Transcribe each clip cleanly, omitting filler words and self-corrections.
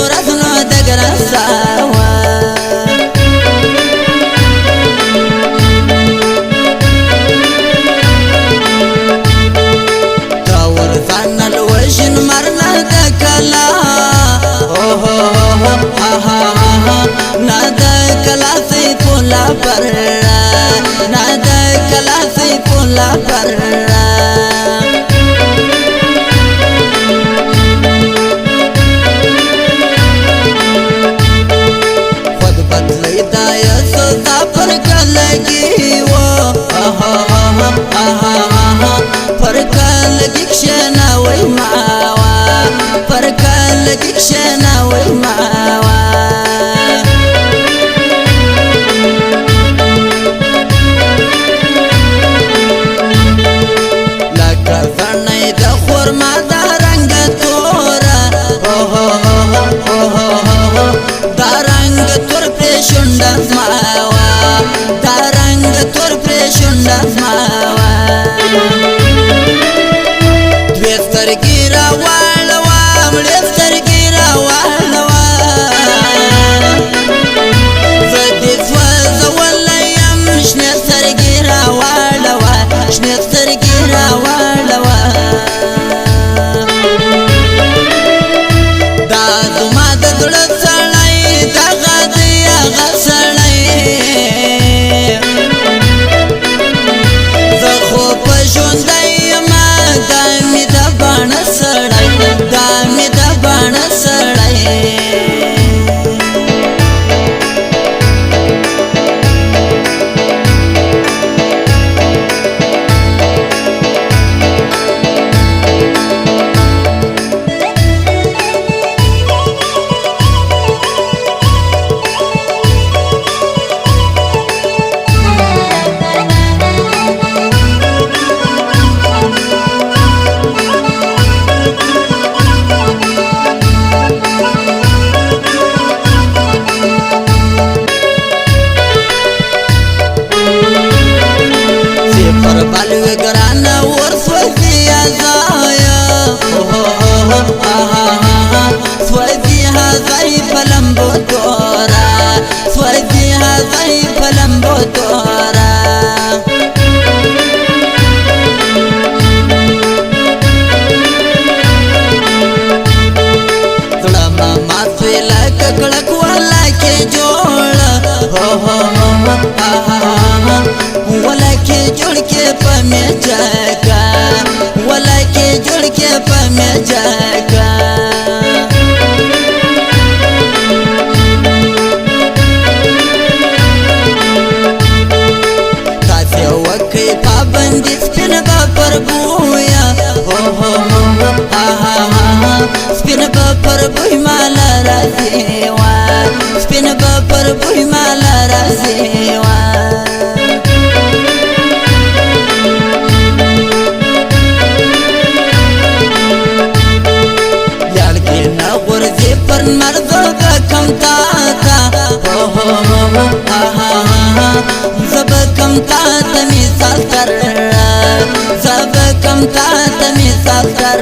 ورځنو د ګران ساوا تا ورځان الوژن مرنا د کلا نادا کلا سی پولا پر نادا کلا سی پولا پر خود بدلی دایا سوزا پر کلگی و پر کلگی کشنا وی ماوا پر کلگی کشنا وی ماوا Spin up per boy malara sewa, spin up per boy malara sewa. Yar ke na gurze per marzo ka kam tata, zab kam tata misal kar, zab kam tata misal kar.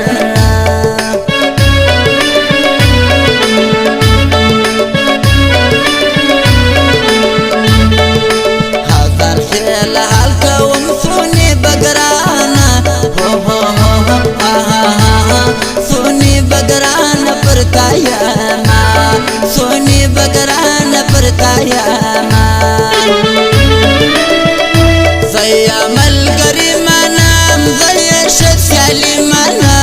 Soni बगरान पर कायमा सैया मलगरी मनाम गया शख्याली मना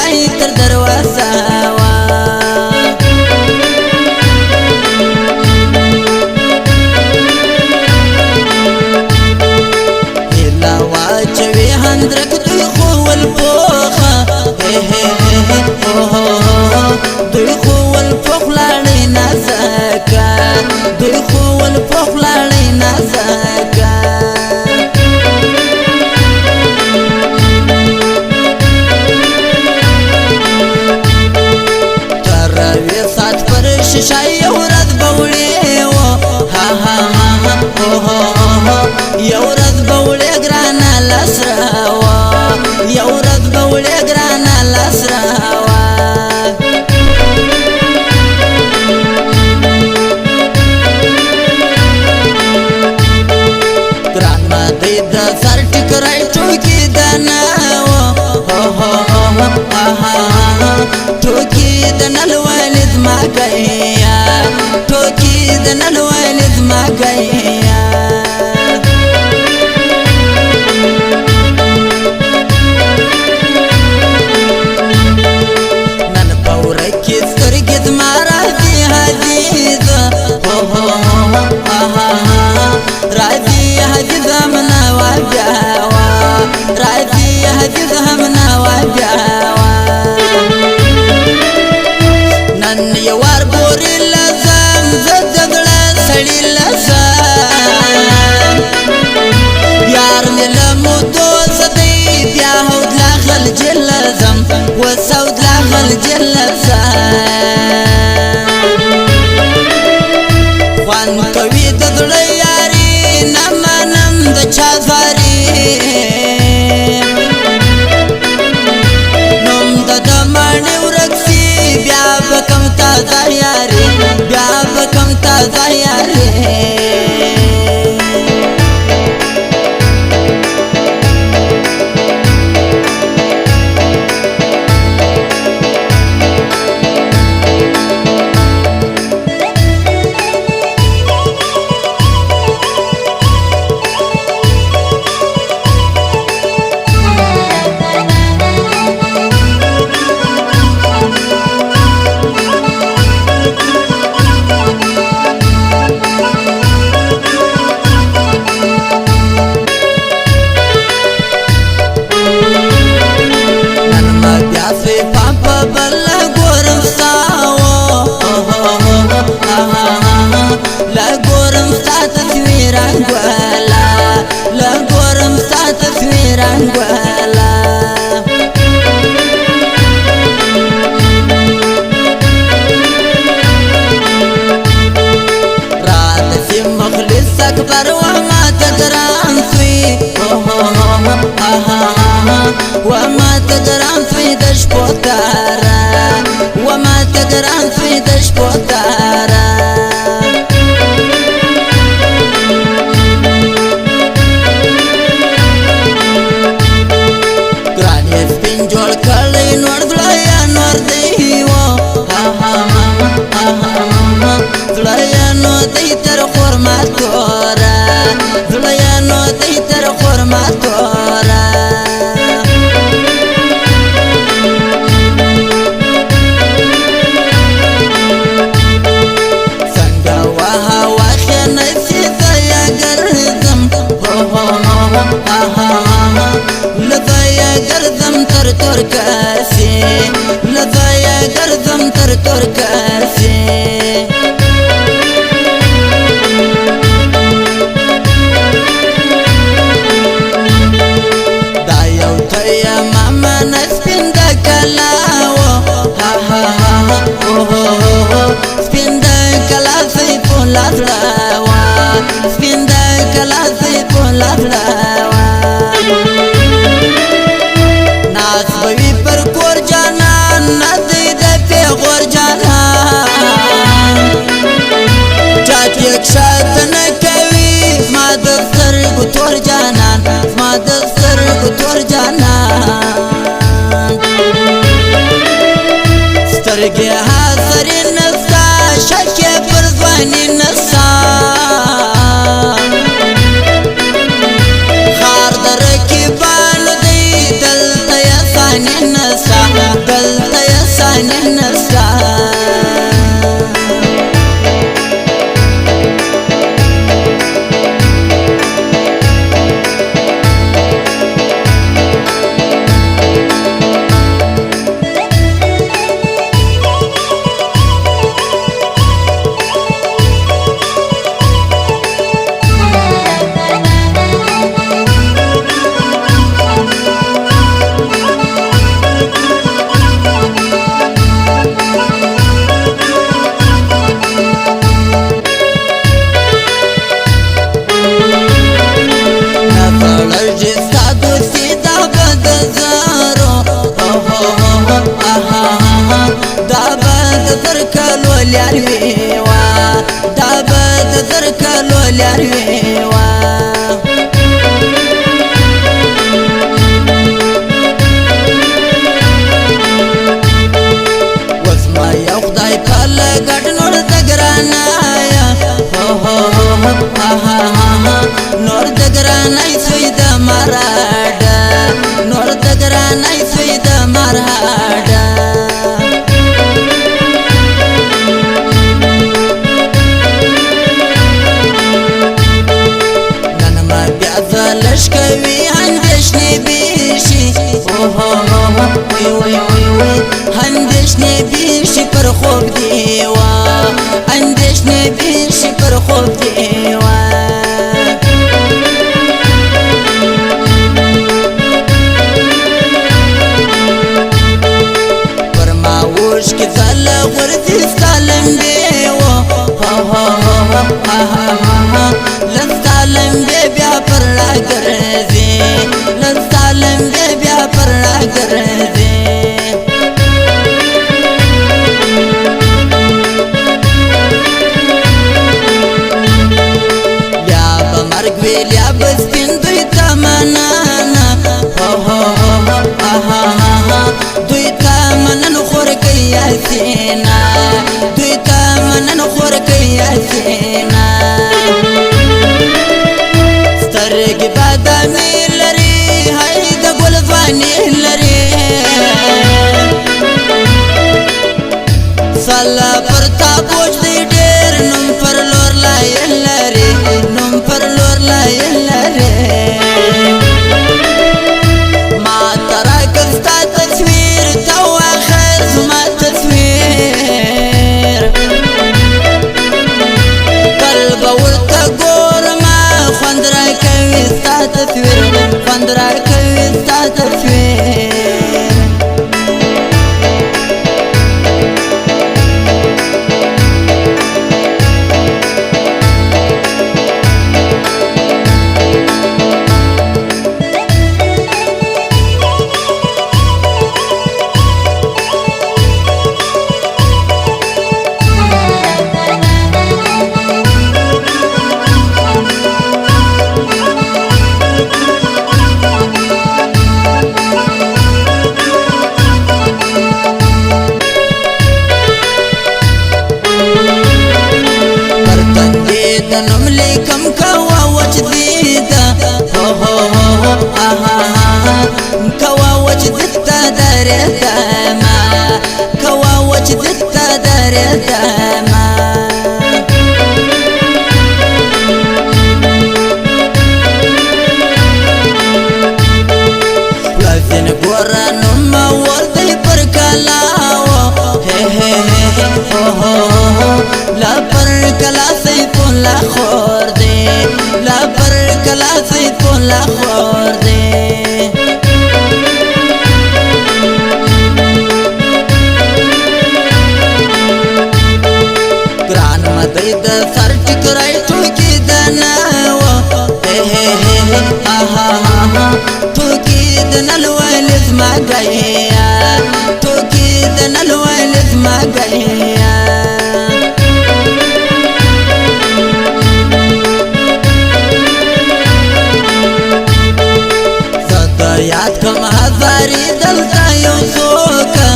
وای تر دروازه وا هلا واچوي هندرک دوی خو ول پوخه دوی خو ول پوخ لاړې نازکا دوی خو ول پوخ لاړې نازکا تراوی سات پر شیشه یو ورځ بوړې و ها ها ها یو ورځ بوړې ګرانه لسره و یو ورځ بوړې ګرانه لسره و د سر ټکرای ټوکی دنا ټوکی دنل والد ما گیا ټوکی دنل والد ما گیا نن پاور کی سترګې زمارا دی حدیث راځي حدیث همنا وجاوا راځي حدیث همنا وجاوا نن یوار پوری لزم زدګړه سړی لزم یار ملمو دوست دی بیا هو داخل جلزم وسود داخل جلزم خوان کوي د زړه یاري نمنم د چا زاري نوم د دمانې ورکسي بیا به کوم تازه یاري بیا به کوم تازه یاري وما تقران في دش بوتارا وما تقران في دش بوتارا قران يسبين جول كلي نور دليا نور ديو دليا نور دي تر خورما تورا دليا نور دي تر خورما تورا لذايا قرزم تر تركاسي لذايا قرزم تر تركاسي دايو تيا ماما نسبين دا كلاو سبين دا كلا سيفو لازلاوا سبين دا كلا سيفو لازلاوا ناس بوی پر کور جانان ندی د پیغور جانان چاچ یک شات نه کوي ما د سترګو تور جانان ما د سترګو تور جانان سترګې حاضر نستا شک پر ځواني نستا خار در کې بال دی دلته یا ثاني نستا ثاني نستا اندیشنی بیشی پر خوب دیوا اندیشنی بیشی پر خوب دیوا پر ماوش کی زل غردی ستالم دیوا لستالم بی بیا پر را گرزی لستالم بی بیا پر را گرزی دوی تا منن خور کئی سینا سترگی بادامی لری های دا گلزوانی لری سالا پر تا پوچ دی دیر نم پر لور لائی لری نم پر لور لائی لری ما ترا کستا تصویر تو آخر زما تصویر قلب ورطا گورما خوندرا کوي ستا تصویر خوندرا کوي ستا تصویر دنم لیکم کوا وچ دیدا کوا وچ دیتا درتا ما کوا وچ دیتا درتا ما لازم ګورانو ما ورته پر کلاو لا پر کلا لا خور دے لا پر کلا سی تو لا خور دے گران مدی دا سر ٹکرائی ٹوکی دناو ٹوکی دنالوائل ازما گیا ٹوکی دنالوائل ازما گیا یاد کم هزاری دلتا یو سوکا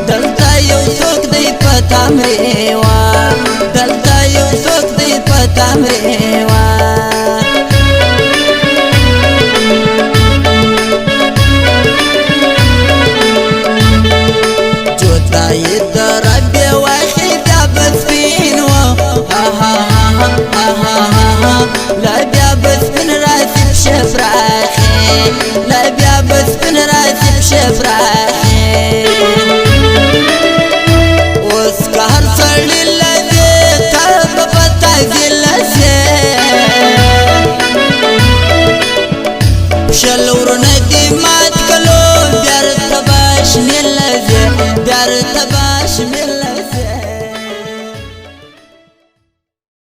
دلتا یو سوک دی پتا مریوا دلتا یو سوک دی پتا مریوا شفراحي وسكهر صلي الذي قلب بطاقي الذي شلور ندي ما تكلو بيار تباش من الذي بيار تباش من